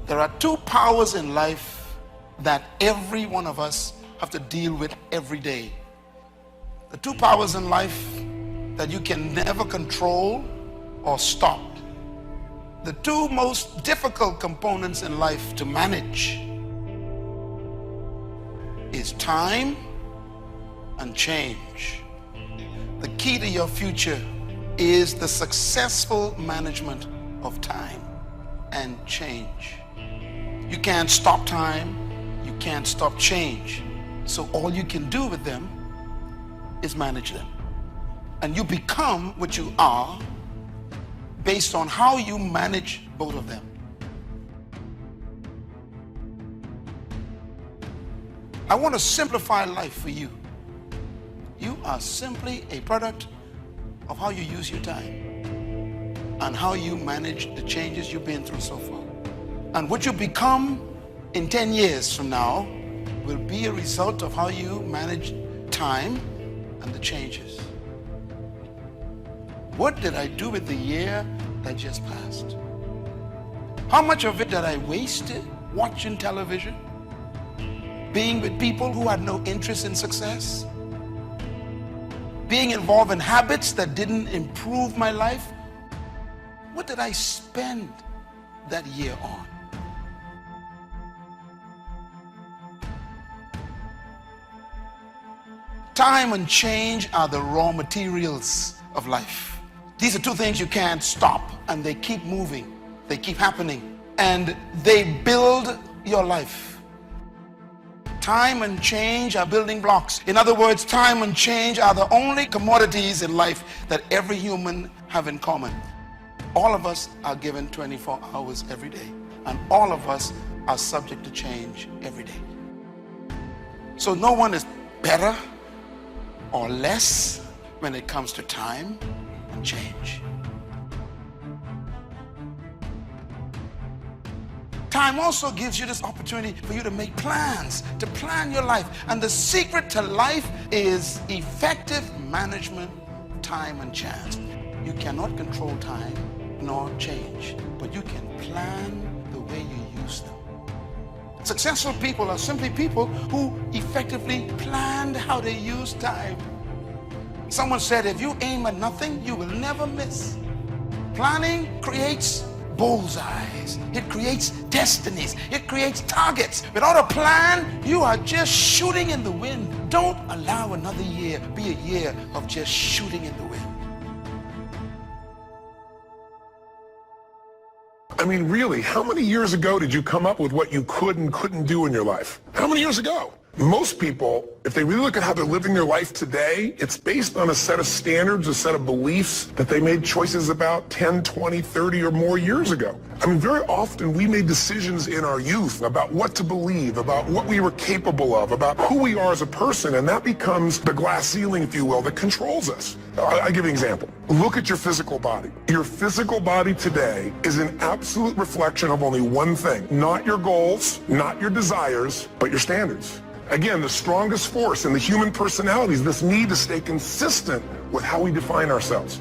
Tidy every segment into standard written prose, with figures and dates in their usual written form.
There are two powers in life that every one of us have to deal with every day. The two powers in life that you can never control or stop. The two most difficult components in life to manage is time and change. The key to your future is the successful management of time and change. You can't stop time, you can't stop change. So all you can do with them is manage them. And you become what you are based on how you manage both of them. I want to simplify life for you. You are simply a product of how you use your time and how you manage the changes you've been through so far. And what you become in 10 years from now will be a result of how you manage time and the changes. What did I do with the year that just passed? How much of it did I waste watching television? Being with people who had no interest in success? Being involved in habits that didn't improve my life? What did I spend that year on? Time and change are the raw materials of life. These are two things you can't stop, and they keep moving, they keep happening, and they build your life. Time and change are building blocks. In other words, time and change are the only commodities in life that every human have in common. All of us are given 24 hours every day, and all of us are subject to change every day. So no one is better or less when it comes to time and change. Time also gives you this opportunity for you to make plans, to plan your life. And the secret to life is effective management, time and chance. You cannot control time nor change, but you can plan the way you use them. Successful people are simply people who effectively planned how they use time. Someone said, if you aim at nothing, you will never miss. Planning creates bullseyes. It creates destinies. It creates targets. Without a plan, you are just shooting in the wind. Don't allow another year be a year of just shooting in the wind. I mean, really, how many years ago did you come up with what you could and couldn't do in your life? How many years ago? Most people, if they really look at how they're living their life today, it's based on a set of standards, a set of beliefs that they made choices about 10, 20, 30 or more years ago. I mean, very often we made decisions in our youth about what to believe, about what we were capable of, about who we are as a person, and that becomes the glass ceiling, if you will, that controls us. I'll give you an example. Look at your physical body. Your physical body today is an absolute reflection of only one thing, not your goals, not your desires, but your standards. Again, the strongest force in the human personality is this need to stay consistent with how we define ourselves.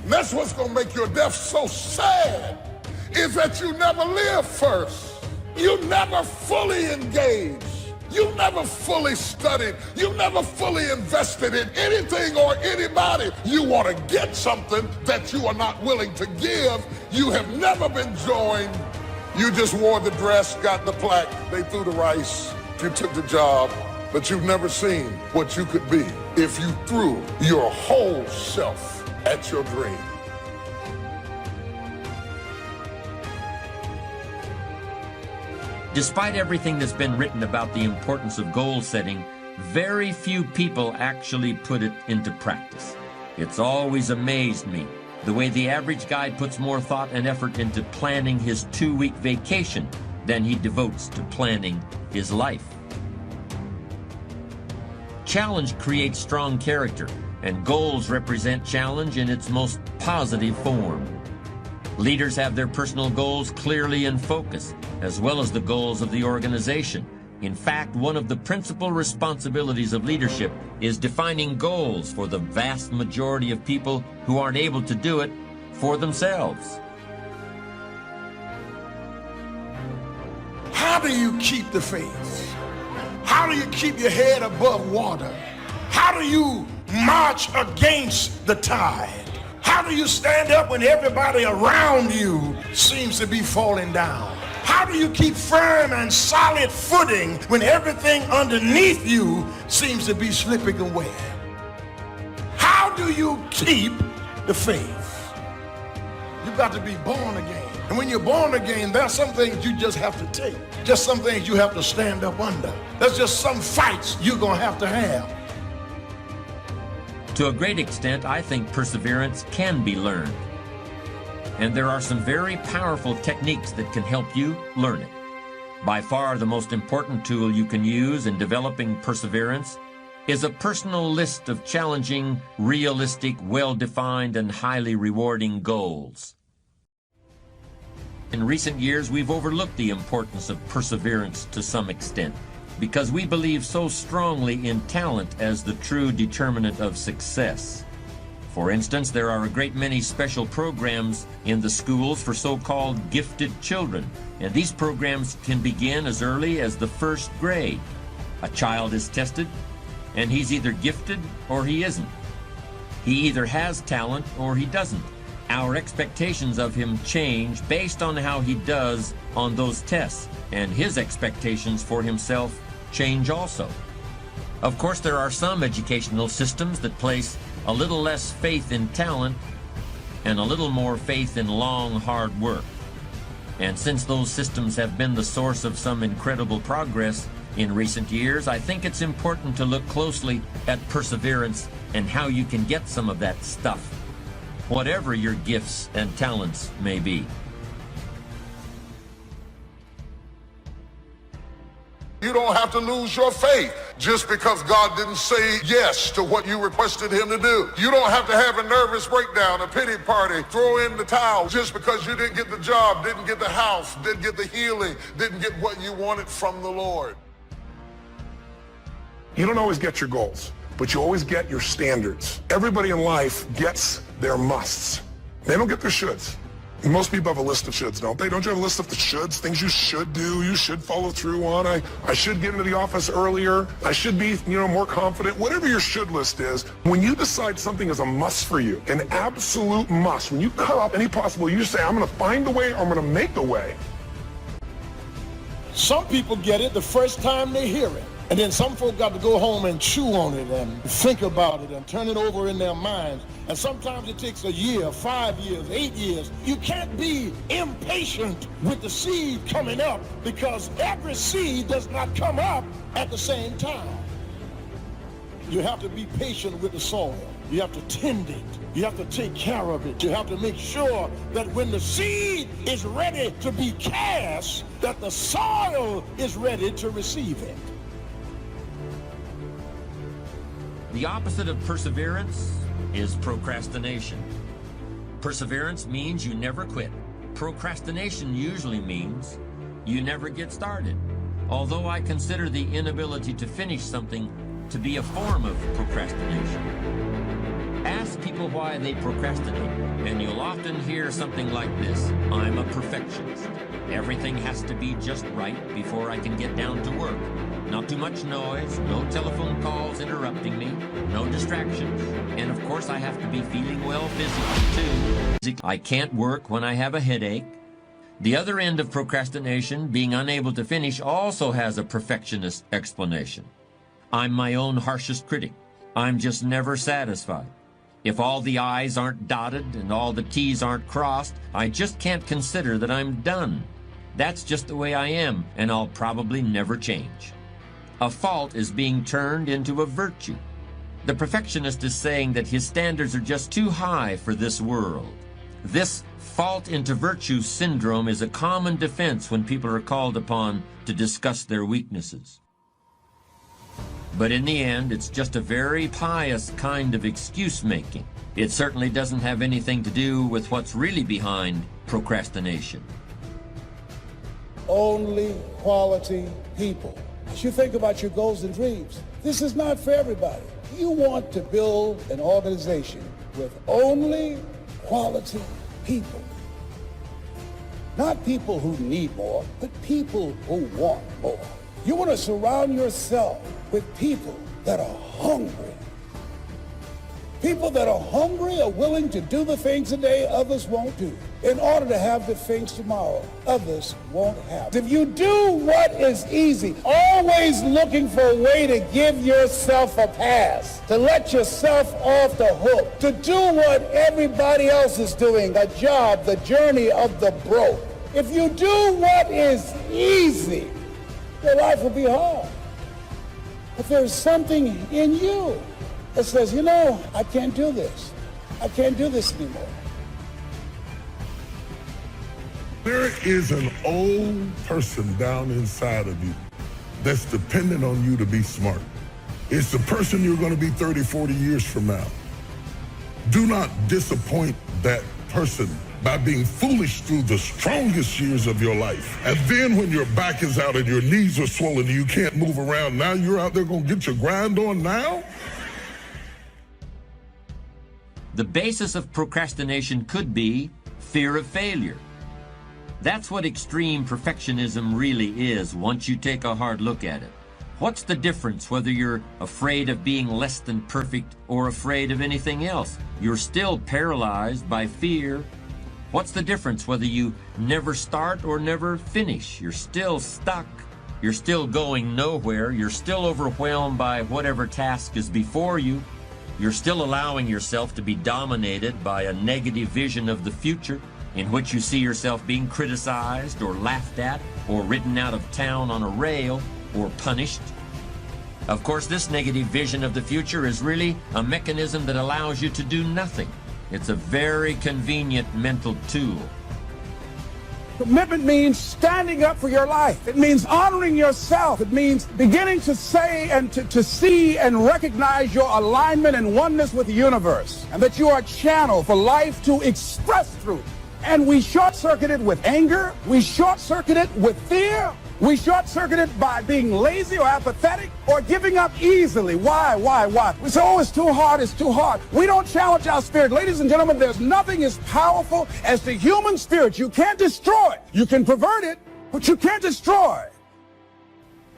That's what's going to make your death so sad, is that you never live first. You never fully engaged. You never fully studied. You never fully invested in anything or anybody. You want to get something that you are not willing to give. You have never been joined. You just wore the dress, got the plaque, they threw the rice, you took the job, but you've never seen what you could be if you threw your whole self at your dream. Despite everything that's been written about the importance of goal setting, very few people actually put it into practice. It's always amazed me the way the average guy puts more thought and effort into planning his 2-week vacation than he devotes to planning his life. Challenge creates strong character, and goals represent challenge in its most positive form. Leaders have their personal goals clearly in focus, as well as the goals of the organization. In fact, one of the principal responsibilities of leadership is defining goals for the vast majority of people who aren't able to do it for themselves. keep the faith? How do you keep your head above water? How do you march against the tide? How do you stand up when everybody around you seems to be falling down? How do you keep firm and solid footing when everything underneath you seems to be slipping away? How do you keep the faith? You've got to be born again. And when you're born again, there are some things you just have to take. Just some things you have to stand up under. There's just some fights you're going to have. To a great extent, I think perseverance can be learned. And there are some very powerful techniques that can help you learn it. By far, the most important tool you can use in developing perseverance is a personal list of challenging, realistic, well-defined, and highly rewarding goals. In recent years, we've overlooked the importance of perseverance to some extent because we believe so strongly in talent as the true determinant of success. For instance, there are a great many special programs in the schools for so-called gifted children, and these programs can begin as early as the first grade. A child is tested, and he's either gifted or he isn't. He either has talent or he doesn't. Our expectations of him change based on how he does on those tests, and his expectations for himself change also. Of course, there are some educational systems that place a little less faith in talent and a little more faith in long, hard work. And since those systems have been the source of some incredible progress in recent years, I think it's important to look closely at perseverance and how you can get some of that stuff, whatever your gifts and talents may be. You don't have to lose your faith just because God didn't say yes to what you requested him to do. You don't have to have a nervous breakdown, a pity party, throw in the towel just because you didn't get the job, didn't get the house, didn't get the healing, didn't get what you wanted from the Lord. You don't always get your goals, but you always get your standards. Everybody in life gets their musts. They don't get their shoulds. Most people have a list of shoulds, don't they? Don't you have a list of the shoulds, things you should do, you should follow through on? I should get into the office earlier. I should be, more confident. Whatever your should list is, when you decide something is a must for you, an absolute must, when you cut off any possible, you say, I'm going to find a way or I'm going to make the way. Some people get it the first time they hear it. And then some folk got to go home and chew on it and think about it and turn it over in their minds. And sometimes it takes a year, 5 years, 8 years. You can't be impatient with the seed coming up because every seed does not come up at the same time. You have to be patient with the soil. You have to tend it. You have to take care of it. You have to make sure that when the seed is ready to be cast, that the soil is ready to receive it. The opposite of perseverance is procrastination. Perseverance means you never quit. Procrastination usually means you never get started. Although I consider the inability to finish something to be a form of procrastination. Ask people why they procrastinate, and you'll often hear something like this: I'm a perfectionist. Everything has to be just right before I can get down to work. Not too much noise, no telephone calls interrupting me, no distractions. And of course I have to be feeling well physically too. I can't work when I have a headache. The other end of procrastination, being unable to finish, also has a perfectionist explanation. I'm my own harshest critic. I'm just never satisfied. If all the I's aren't dotted and all the T's aren't crossed, I just can't consider that I'm done. That's just the way I am, and I'll probably never change. A fault is being turned into a virtue. The perfectionist is saying that his standards are just too high for this world. This fault into virtue syndrome is a common defense when people are called upon to discuss their weaknesses. But in the end, it's just a very pious kind of excuse-making. It certainly doesn't have anything to do with what's really behind procrastination. Only quality people. As you think about your goals and dreams, this is not for everybody. You want to build an organization with only quality people. Not people who need more, but people who want more. You want to surround yourself with people that are hungry. People that are hungry are willing to do the things today others won't do in order to have the things tomorrow others won't have. If you do what is easy, always looking for a way to give yourself a pass, to let yourself off the hook, to do what everybody else is doing, a job, the journey of the broke. If you do what is easy, your life will be hard. But there's something in you that says, you know, I can't do this. I can't do this anymore. There is an old person down inside of you that's dependent on you to be smart. It's the person you're going to be 30, 40 years from now. Do not disappoint that person by being foolish through the strongest years of your life. And then when your back is out and your knees are swollen and you can't move around, now you're out there going to get your grind on now? The basis of procrastination could be fear of failure. That's what extreme perfectionism really is once you take a hard look at it. What's the difference whether you're afraid of being less than perfect or afraid of anything else? You're still paralyzed by fear. What's the difference whether you never start or never finish? You're still stuck. You're still going nowhere. You're still overwhelmed by whatever task is before you. You're still allowing yourself to be dominated by a negative vision of the future in which you see yourself being criticized or laughed at or written out of town on a rail or punished. Of course, this negative vision of the future is really a mechanism that allows you to do nothing. It's a very convenient mental tool. Commitment means standing up for your life. It means honoring yourself. It means beginning to say and to see and recognize your alignment and oneness with the universe, and that you are a channel for life to express through. And we short-circuit it with anger. We short-circuit it with fear. We short-circuit it by being lazy or apathetic or giving up easily. Why? We say, oh, it's too hard, it's too hard. We don't challenge our spirit. Ladies and gentlemen, there's nothing as powerful as the human spirit. You can't destroy it. You can pervert it, but you can't destroy it.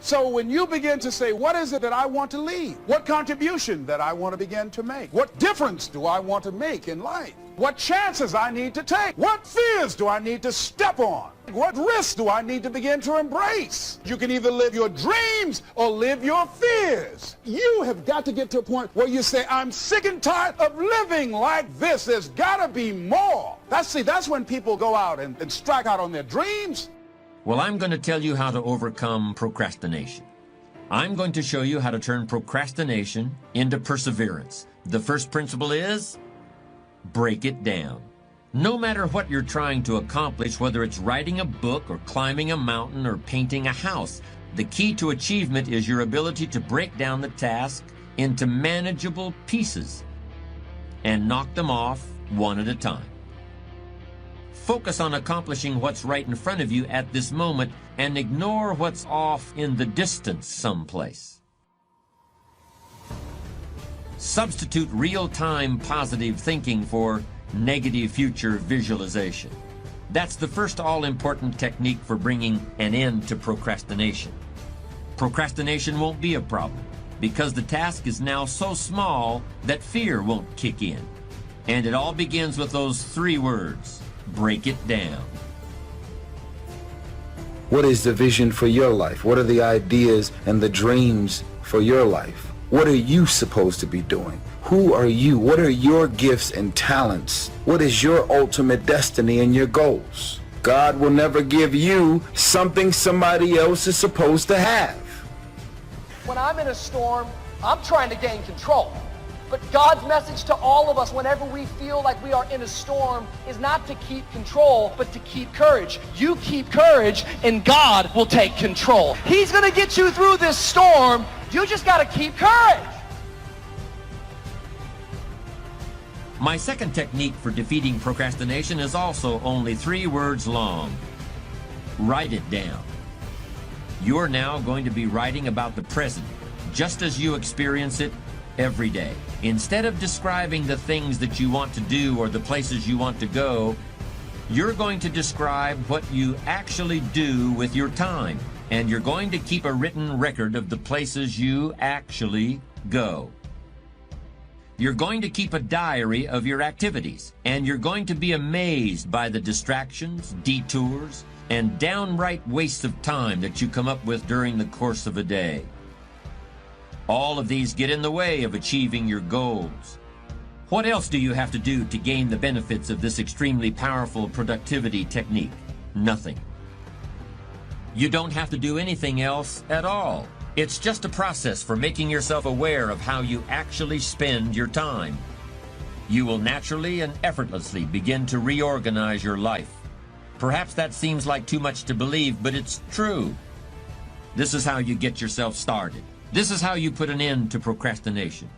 So when you begin to say, what is it that I want to leave? What contribution that I want to begin to make? What difference do I want to make in life? What chances I need to take? What fears do I need to step on? What risks do I need to begin to embrace? You can either live your dreams or live your fears. You have got to get to a point where you say, I'm sick and tired of living like this. There's got to be more. That's when people go out and strike out on their dreams. Well, I'm going to tell you how to overcome procrastination. I'm going to show you how to turn procrastination into perseverance. The first principle is break it down. No matter what you're trying to accomplish, whether it's writing a book or climbing a mountain or painting a house, the key to achievement is your ability to break down the task into manageable pieces and knock them off one at a time. Focus on accomplishing what's right in front of you at this moment and ignore what's off in the distance someplace. Substitute real-time positive thinking for negative future visualization. That's the first all-important technique for bringing an end to procrastination. Procrastination won't be a problem because the task is now so small that fear won't kick in. And it all begins with those 3 words. Break it down. What is the vision for your life? What are the ideas and the dreams for your life? What are you supposed to be doing? Who are you? What are your gifts and talents? What is your ultimate destiny and your goals? God will never give you something somebody else is supposed to have. When I'm in a storm, I'm trying to gain control. But God's message to all of us whenever we feel like we are in a storm is not to keep control, but to keep courage. You keep courage and God will take control. He's going to get you through this storm. You just got to keep courage. My second technique for defeating procrastination is also only 3 words long. Write it down. You're now going to be writing about the present, just as you experience it every day. Instead of describing the things that you want to do or the places you want to go, You're going to describe what you actually do with your time, and you're going to keep a written record of the places you actually go. You're going to keep a diary of your activities, and you're going to be amazed by the distractions, detours, and downright wastes of time that you come up with during the course of a day. All of these get in the way of achieving your goals. What else do you have to do to gain the benefits of this extremely powerful productivity technique? Nothing. You don't have to do anything else at all. It's just a process for making yourself aware of how you actually spend your time. You will naturally and effortlessly begin to reorganize your life. Perhaps that seems like too much to believe, but it's true. This is how you get yourself started. This is how you put an end to procrastination.